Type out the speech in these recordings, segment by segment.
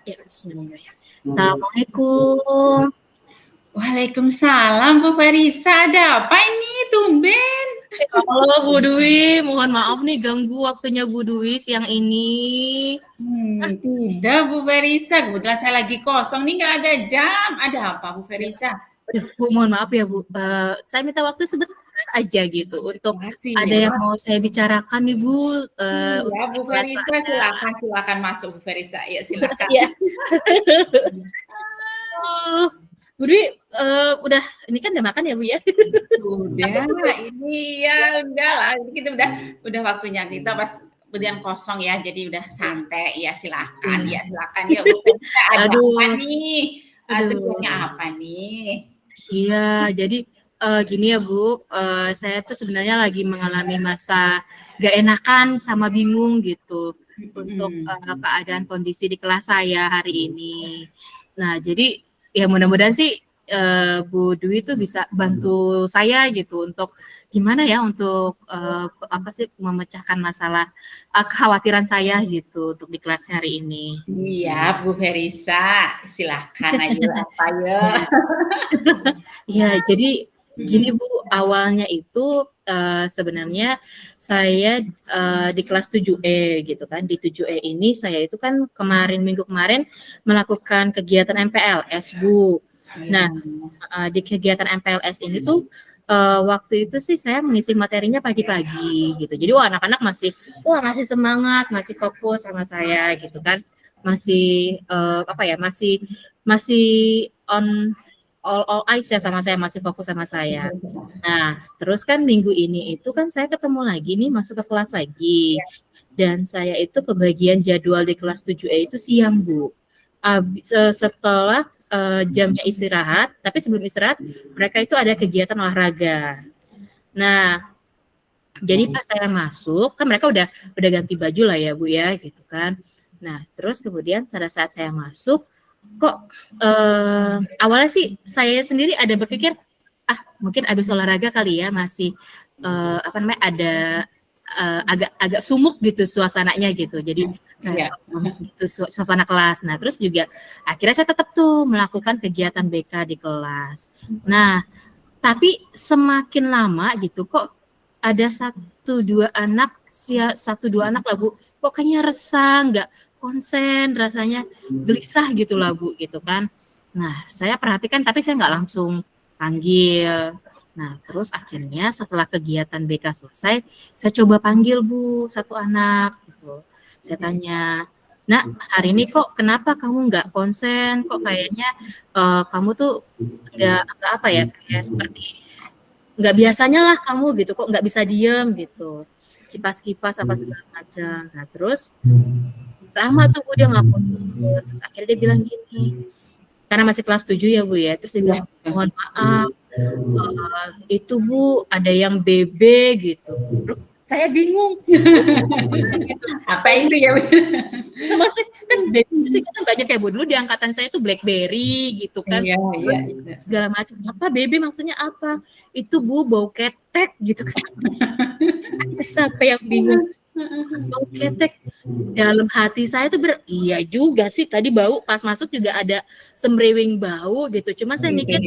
Ya, bismillahirrahmanirrahim. Assalamualaikum. Waalaikumsalam Bu Farisa, ada apa ini tumben? Halo Bu Dwi, mohon maaf nih ganggu waktunya Bu Dwi siang ini. Tidak Bu Farisa, kebetulan saya lagi kosong nih, nggak ada jam. Ada apa Bu Farisa? Aduh, Bu, mohon maaf ya Bu. Saya minta waktu sebentar aja gitu untuk ada yang mau saya bicarakan nih Bu. Iya Bu Farisa, silakan masuk Bu Farisa. Ya silakan. Ya. Bu Dwi, udah ini kan udah makan ya Bu ya? Sudah, ini ya udahlah, kita udah waktunya kita pas kemudian kosong ya, jadi udah santai. Ya silakan ya Bu Farisa. Ada apa nih? Tujuannya apa nih? Iya, jadi gini ya Bu, saya tuh sebenarnya lagi mengalami masa gak enakan sama bingung gitu untuk keadaan kondisi di kelas saya hari ini. Nah, jadi ya mudah-mudahan sih Bu Dwi tuh bisa bantu saya gitu untuk gimana ya untuk apa sih memecahkan masalah kekhawatiran saya gitu untuk di kelas hari ini. Iya, Bu Ferisa, silahkan aja apa ya. Ya, jadi gini Bu, awalnya itu sebenarnya saya di kelas 7E gitu kan. Di 7E ini saya itu kan minggu kemarin melakukan kegiatan MPLS Bu. Nah, di kegiatan MPLS ini tuh waktu itu sih saya mengisi materinya pagi-pagi gitu. Jadi anak-anak masih semangat, masih fokus sama saya gitu kan. Masih masih on all eyes ya sama saya, masih fokus sama saya. Nah, terus kan minggu ini itu kan saya ketemu lagi nih, masuk ke kelas lagi. Dan saya itu kebagian jadwal di kelas 7E itu siang, Bu. Setelah jamnya istirahat, tapi sebelum istirahat mereka itu ada kegiatan olahraga. Nah, jadi pas saya masuk, kan mereka udah ganti baju lah ya Bu ya, gitu kan. Nah, terus kemudian pada saat saya masuk, kok awalnya sih saya sendiri ada berpikir, mungkin habis olahraga kali ya, masih ada agak sumuk gitu suasananya gitu. Jadi itu suasana kelas. Nah, terus juga akhirnya saya tetap tuh melakukan kegiatan BK di kelas. Nah, tapi semakin lama gitu kok ada satu dua anak lah Bu, kok kayaknya resah, nggak konsen, rasanya gelisah gitu lah Bu, gitu kan. Nah, saya perhatikan tapi saya nggak langsung panggil. Nah, terus akhirnya setelah kegiatan BK selesai, saya coba panggil Bu, satu anak gitu. Saya tanya, "Nak, hari ini kok kenapa kamu nggak konsen? Kok kayaknya kamu tuh nggak apa ya, kayak seperti nggak biasanya lah kamu gitu, kok nggak bisa diem gitu, kipas-kipas apa segala macam." Nah, terus lama tuh dia ngapain, terus akhirnya dia bilang gini, karena masih kelas 7 ya Bu ya, terus dia bilang, "Mohon maaf, itu Bu ada yang BB gitu." Loh, saya bingung. Apa itu ya? Maksudnya kan BB sih kan banyak ya Bu, dulu di angkatan saya tuh BlackBerry gitu kan. Iya. Segala macam. Apa BB maksudnya apa? Itu Bu bau ketek gitu kan. Sampai yang bingung. Bau ketek, dalam hati saya tuh iya juga sih tadi bau pas masuk juga ada semriwing bau gitu. Cuma saya mikir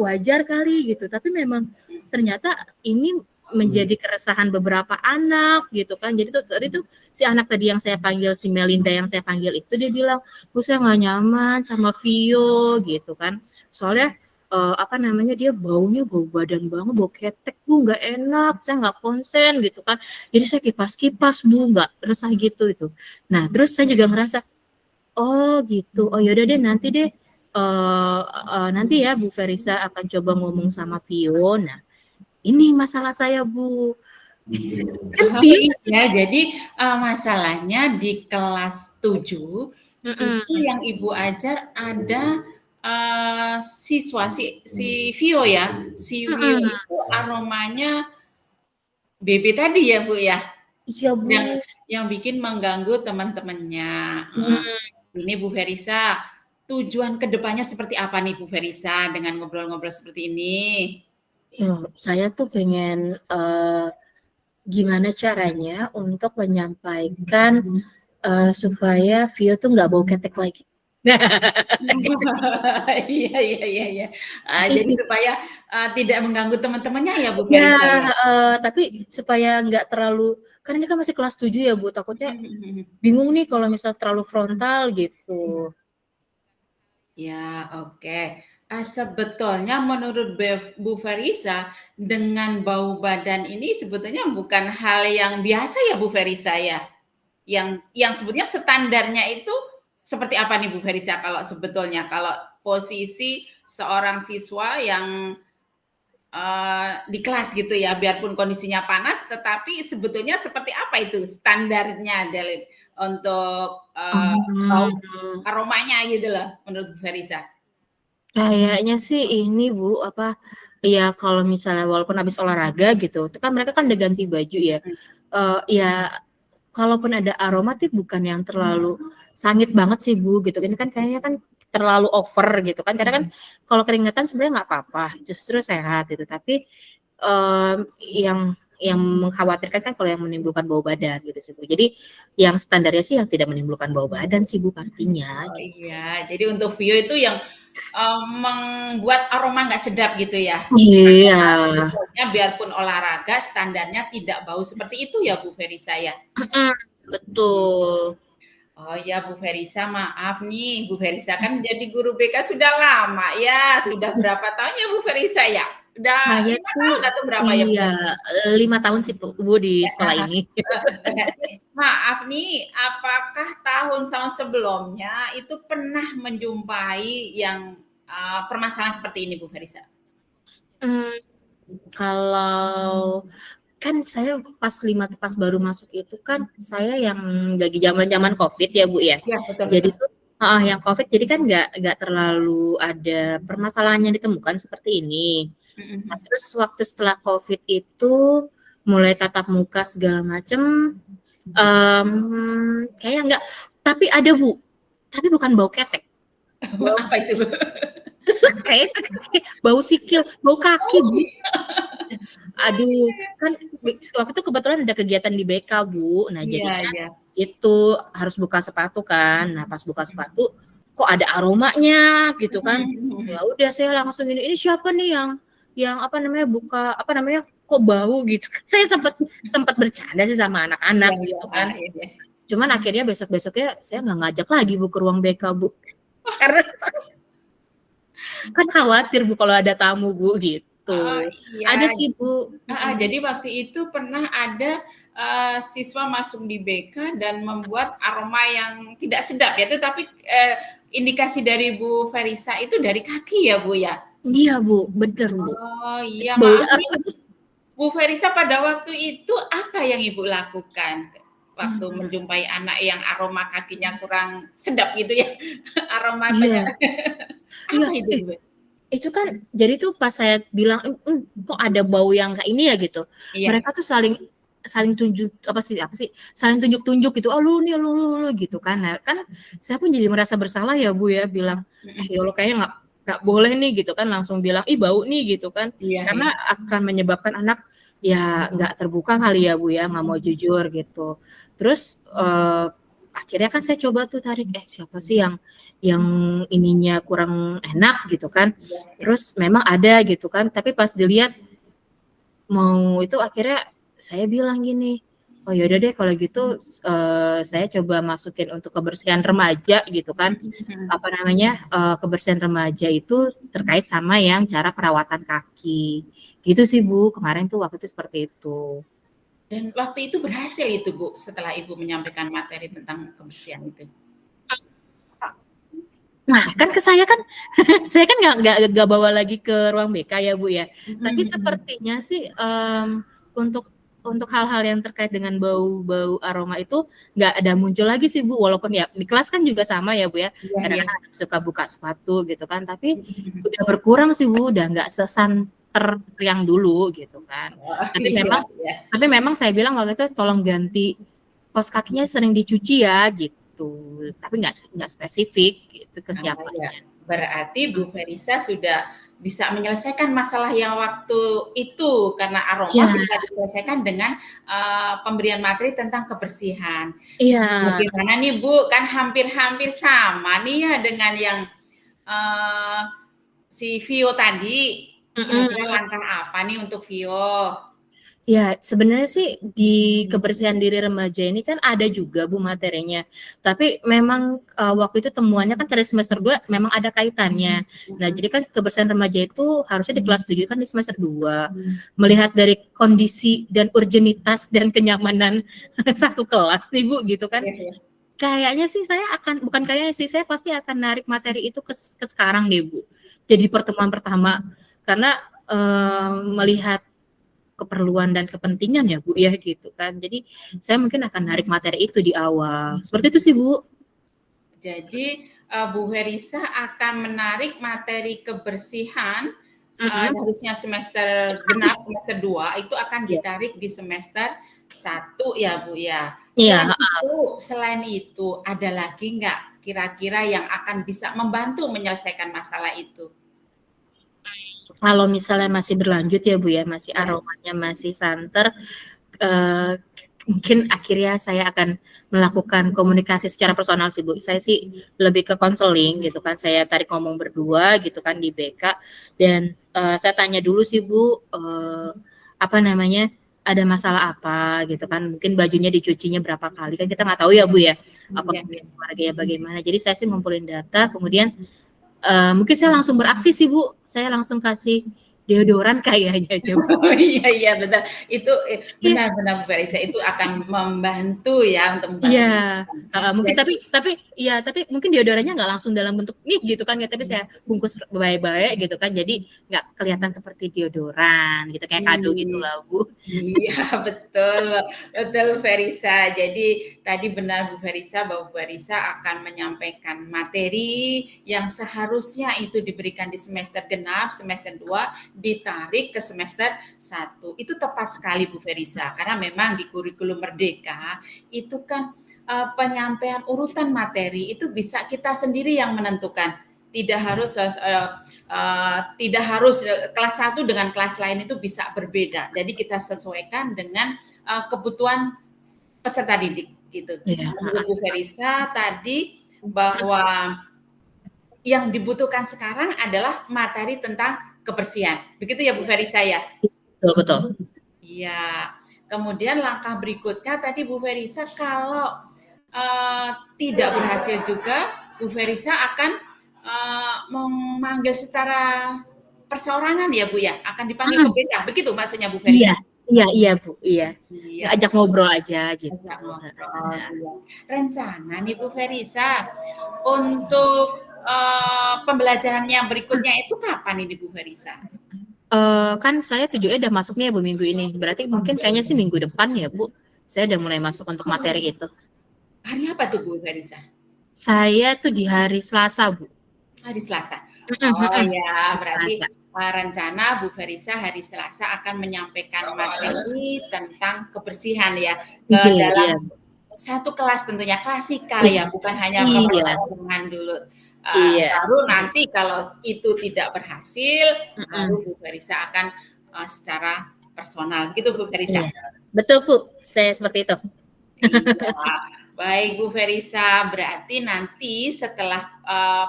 wajar kali gitu. Tapi memang ternyata ini menjadi keresahan beberapa anak gitu kan. Jadi tadi tuh si anak tadi yang saya panggil, si Melinda yang saya panggil itu, dia bilang, "Bu, saya nggak nyaman sama Vio," gitu kan. Soalnya dia baunya bau badan banget, bau ketek Bu, nggak enak, saya nggak konsen gitu kan. Jadi saya kipas-kipas Bu, nggak resah gitu itu. Nah, terus saya juga ngerasa, oh gitu, oh yaudah deh nanti deh nanti ya Bu Ferisa akan coba ngomong sama Vio. Nah, ini masalah saya Bu. Ya, jadi masalahnya di kelas 7 itu yang Ibu ajar ada siswa si Vio ya. Si Vio itu aromanya BB tadi ya Bu ya? Iya Bu. Yang bikin mengganggu teman-temannya. Ini Bu Ferisa, tujuan kedepannya seperti apa nih Bu Ferisa dengan ngobrol-ngobrol seperti ini? Saya tuh pengen gimana caranya untuk menyampaikan supaya Vio tuh nggak bau ketek lagi. Iya iya iya iya. Jadi Itu supaya, tidak mengganggu teman-temannya ya, Bu ya, Ferisa ya? tapi supaya nggak terlalu, karena ini kan masih kelas 7 ya Bu, takutnya Mhm mhm mhm. bingung nih kalau misal terlalu frontal gitu. Ya, oke. Sebetulnya menurut Bu Ferisa, dengan bau badan ini sebetulnya bukan hal yang biasa ya, Bu Ferisa ya? Yang sebetulnya standarnya itu seperti apa nih Bu Ferisa kalau sebetulnya kalau posisi seorang siswa yang di kelas gitu ya, biarpun kondisinya panas, tetapi sebetulnya seperti apa itu standarnya Delin untuk bau Oh, aromanya gitu loh menurut Bu Ferisa? kayaknya sih ini Bu, apa, ya kalau misalnya walaupun habis olahraga gitu, itu kan mereka kan udah ganti baju ya, Hmm. ya kalaupun ada aroma tuh bukan yang terlalu sangit banget sih Bu, gitu. Ini kan kayaknya kan terlalu over gitu kan, karena kan kalau keringetan sebenarnya nggak apa-apa, justru sehat gitu. Tapi yang mengkhawatirkan kan kalau yang menimbulkan bau badan gitu sih Bu. Jadi yang standarnya sih yang tidak menimbulkan bau badan sih Bu pastinya. Oh Gitu. iya, jadi untuk Vio itu yang membuat aroma nggak sedap gitu ya? Iya, Sebetulnya biarpun olahraga standarnya tidak bau seperti itu ya Bu Ferisa ya? betul. Oh ya Bu Ferisa, maaf nih, Bu Ferisa kan jadi guru BK sudah lama ya, sudah berapa tahun ya Bu Ferisa ya? Udah Saya 5 tuh tahun atau berapa ya Bu iya, Ferisa? 5 tahun sih Bu di sekolah ini. Maaf nih, apakah tahun-tahun sebelumnya itu pernah menjumpai yang permasalahan seperti ini Bu Ferisa? Mmm, kalau kan saya pas baru masuk itu kan saya yang lagi zaman-zaman Covid ya, Bu, ya. Iya, betul Jadi betul. tuh yang Covid jadi kan nggak terlalu ada permasalahan yang ditemukan seperti ini. Nah, Mhm. terus waktu setelah Covid itu mulai tatap muka segala macem, kayaknya enggak, tapi ada, Bu, tapi bukan bau ketek. Apa itu Bu? Kayaknya bau sikil, bau kaki, Oh, Bu. Aduh, kan waktu itu kebetulan ada kegiatan di BK, Bu. Nah, iya jadinya iya. itu harus buka sepatu kan. Nah, pas buka sepatu kok ada aromanya gitu kan. Ya udah saya langsung ini siapa nih yang apa namanya buka apa namanya kok bau gitu. Saya sempat sempat bercanda sih sama Iya anak-anak iya, gitu kan. iya iya. Cuman akhirnya besok-besoknya saya nggak ngajak lagi Bu ke ruang BK, Bu. Karena kan khawatir Bu kalau ada tamu, Bu Oh, gitu. Ada iya. sih, Bu. Jadi waktu itu pernah ada, siswa masuk di BK dan membuat aroma yang tidak sedap ya, tetapi, indikasi dari Bu Ferisa itu dari kaki ya, Bu, ya? Iya, Bu, bener, Bu. Oh, Itu iya, bau maaf nih, Bu Ferisa pada waktu itu apa yang Ibu lakukan? Waktu menjumpai anak yang aroma kakinya kurang sedap gitu ya, aroma iya, iya, apa itu, Bu? itu kan jadi tuh pas saya bilang, kok ada bau yang kayak ini ya?" Gitu. Iya, Mereka tuh saling saling tunjuk apa sih, saling tunjuk-tunjuk gitu, "Oh, lu nih, lu," gitu kan. Nah, kan saya pun jadi merasa bersalah ya, Bu, ya, bilang, mhm, "Ya Allah kayaknya nggak boleh nih," gitu kan, langsung bilang, "Ih, bau nih," gitu kan. iya Karena iya. akan menyebabkan anak ya nggak terbuka kali ya, Bu, ya, nggak mau jujur gitu. Terus, akhirnya kan saya coba tuh tarik, siapa sih yang ininya kurang enak gitu kan. Iya iya. Terus memang ada gitu kan, tapi pas dilihat mau itu akhirnya saya bilang gini, "Oh yaudah deh kalau gitu, saya coba masukin untuk kebersihan remaja," gitu kan. Mhm mhm. Apa namanya, kebersihan remaja itu terkait sama yang cara perawatan kaki. Gitu sih Bu, kemarin tuh waktu itu seperti itu. Dan waktu itu berhasil itu, Bu, setelah Ibu menyampaikan materi tentang kebersihan itu? Nah, kan ke saya kan saya kan nggak bawa lagi ke ruang BK ya, Bu, ya. Mhm Tapi mhm. sepertinya sih, untuk untuk hal-hal yang terkait dengan bau-bau aroma itu nggak ada muncul lagi sih, Bu, walaupun ya di kelas kan juga sama ya, Bu, ya. Iya iya. Kadang-kadang suka buka sepatu gitu kan, tapi Mhm mhm. udah berkurang sih, Bu, udah nggak sesanter yang dulu gitu kan. Oh, Tapi iya memang iya. tapi memang saya bilang waktu itu tolong ganti kaos kakinya sering dicuci ya gitu, tapi nggak spesifik gitu ke Oh, iya. siapanya. Berarti Bu Ferisa sudah bisa menyelesaikan masalah yang waktu itu, karena aroma Iya. bisa diselesaikan dengan, pemberian materi tentang kebersihan. Iya. Bagaimana nih Bu, kan hampir-hampir sama nih ya dengan yang, eee, si Vio tadi, Mhm. kira-kira langkah apa nih untuk Vio? Ya, sebenarnya sih di kebersihan diri remaja ini kan ada juga Bu materinya. Tapi memang, waktu itu temuannya kan dari semester 2 memang ada kaitannya. Nah, jadi kan kebersihan remaja itu harusnya di kelas 7 kan di semester 2. Melihat dari kondisi dan urgenitas dan kenyamanan satu kelas nih Bu, gitu kan. Iya iya. Kayaknya sih saya akan bukan kayaknya sih, saya pasti akan narik materi itu ke sekarang deh Bu. Jadi pertemuan pertama. Karena, melihat keperluan dan kepentingan ya Bu ya gitu kan. Jadi saya mungkin akan narik materi itu di awal. Seperti itu sih Bu. Jadi, Bu Herisa akan menarik materi kebersihan, Mhm. harusnya semester genap, semester 2 itu akan Iya. ditarik di semester 1 ya Bu ya. Iya, Selain itu ada lagi nggak kira-kira yang akan bisa membantu menyelesaikan masalah itu? kalau misalnya masih berlanjut ya Bu ya, masih Ya. aromanya masih santer, eee, mungkin akhirnya saya akan melakukan komunikasi secara personal sih Bu. Saya sih lebih ke konseling gitu kan, saya tarik ngomong berdua gitu kan di BK dan, saya tanya dulu sih Bu, apa namanya, ada masalah apa gitu kan, mungkin bajunya dicucinya berapa kali, kan kita nggak tahu ya Bu ya, apa Iya mungkin iya. keluarganya bagaimana. Jadi saya sih ngumpulin data, kemudian mungkin saya langsung beraksi sih Bu, saya langsung kasih deodoran kayaknya coba. Oh iya iya betul. Itu Iya. benar-benar Bu Ferisa itu akan membantu ya untuk Iya, membantu. mungkin Jadi tapi mungkin deodorannya nggak langsung dalam bentuk nih gitu kan ya, tapi saya bungkus baik-baik gitu kan, jadi nggak kelihatan seperti deodoran gitu, kayak kado gitu iya. lah Bu. Iya betul, betul Bu Ferisa. Jadi tadi benar Bu Ferisa bahwa Bu Ferisa akan menyampaikan materi yang seharusnya itu diberikan di semester genap, semester 2 ditarik ke semester 1. Itu tepat sekali Bu Ferisa, karena memang di kurikulum Merdeka itu kan penyampaian urutan materi itu bisa kita sendiri yang menentukan. Tidak harus tidak harus kelas 1 dengan kelas lain itu bisa berbeda. Jadi kita sesuaikan dengan kebutuhan peserta didik gitu. Iya, Menurut Bu Ferisa tadi bahwa yang dibutuhkan sekarang adalah materi tentang kebersihan. Begitu ya Bu Ferisa ya? betul betul. Iya. Kemudian langkah berikutnya tadi Bu Ferisa kalau tidak berhasil juga, Bu Ferisa akan memanggil secara perseorangan ya Bu ya, akan dipanggil ke Mhm, BK, begitu maksudnya Bu iya, Ferisa? iya iya Bu, iya. Iya, Ngajak ngobrol aja gitu. ajak ngobrol, iya. Rencana nih Bu Ferisa, untuk pembelajaran yang berikutnya itu kapan ini Bu Ferisa? Kan saya 7E udah masuknya ya Bu minggu ini, berarti mungkin kayaknya sih minggu depan ya Bu, saya udah mulai masuk untuk materi itu. Hari apa tuh Bu Ferisa? Saya tuh di hari Selasa Bu. Hari Selasa. Mhm Oh mhm, ya, Selasa. berarti rencana Bu Ferisa hari Selasa akan menyampaikan materi tentang kebersihan ya, ke Iya iya dalam satu kelas tentunya, klasikal iya ya, bukan hanya iya pertemuan dulu. iya, Baru nanti kalau itu tidak berhasil, baru mhm, Bu Ferisa akan secara personal, gitu Bu Ferisa? iya. Betul Bu, saya seperti itu. Iya, baik Bu Ferisa. Berarti nanti setelah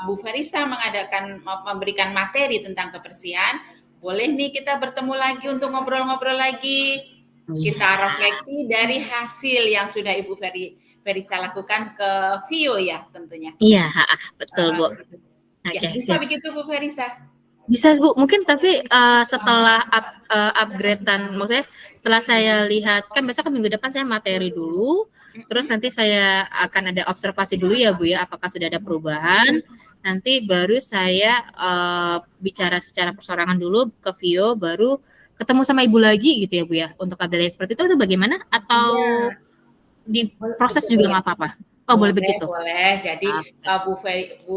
Bu Ferisa memberikan materi tentang kebersihan, boleh nih kita bertemu lagi untuk ngobrol-ngobrol lagi. Iya Kita refleksi dari hasil yang sudah Ibu Ferisa lakukan ke Vio ya tentunya. iya, heeh, betul Bu. Ya, Oke bisa siap. begitu Bu Ferisa? Bisa Bu, mungkin tapi, setelah upgrade-an maksudnya setelah saya lihat kan besok kan minggu depan saya materi dulu, terus Mm-mm. nanti saya akan ada observasi dulu ya Bu ya, apakah sudah ada perubahan, nanti baru saya, bicara secara persorangan dulu ke Vio, baru ketemu sama Ibu lagi gitu ya Bu ya, untuk update seperti itu bagaimana? Atau Iya. diproses juga Boleh. nggak apa-apa? Oh boleh Boleh, begitu? boleh. Jadi Oke, Bu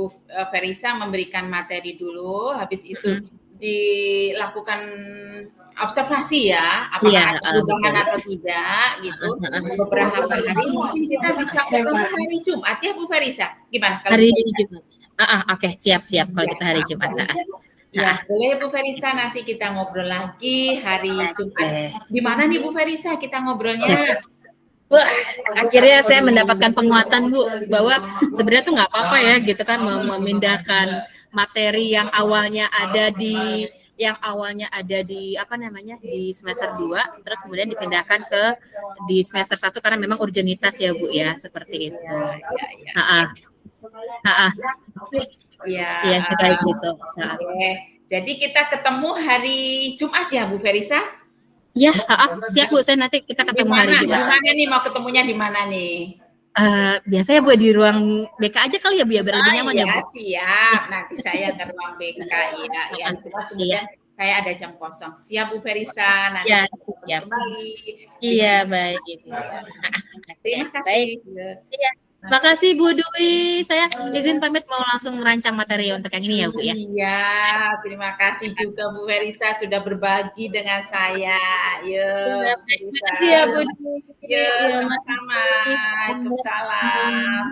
Ferisa memberikan materi dulu, habis itu mhm, dilakukan observasi ya, iya, apakah ada heeh, perubahan betul. atau tidak gitu. Heeh heeh. Beberapa hari mungkin kita bisa ketemu hari Jumat ya Bu Ferisa. Gimana kalau Hari Bu Ferisa? Jumat. Heeh, oke, siap siap kalau Ya, kita hari Jumat, heeh. Ya, boleh Bu Ferisa, nanti kita ngobrol lagi hari Jumat. Oke. Di mana nih Bu Ferisa kita ngobrolnya? Siap. Wah, akhirnya saya mendapatkan penguatan Bu bahwa sebenarnya tuh nggak apa-apa ya gitu kan memindahkan materi yang awalnya ada di apa namanya di semester 2 terus kemudian dipindahkan ke di semester 1 karena memang urgenitas ya Bu ya seperti itu. Ya. Heeh. Heeh. Ya. Iya, sekali gitu. Oke. Jadi kita ketemu hari Jumat ya Bu Ferisa? Ya, siap Bu. Saya nanti kita ketemu hari Jumat. Di mana nih mau ketemunya di mana nih? Biasanya Bu di ruang BK aja kali ya biar lebih nyaman ya Bu. Siap. Nanti saya ke ruang BK ya. Jumat kemudian saya ada jam kosong. Siap Bu Ferisa. Nanti ya, kembali. Iya, baik Ibu. Terima kasih. Iya. Makasih Bu Dwi. Saya izin pamit mau langsung merancang materi untuk yang ini ya Bu ya. Iya, terima kasih juga Bu Ferisa sudah berbagi dengan saya. Terima kasih ya Bu Dwi. Ya, sama-sama. Waalaikumsalam.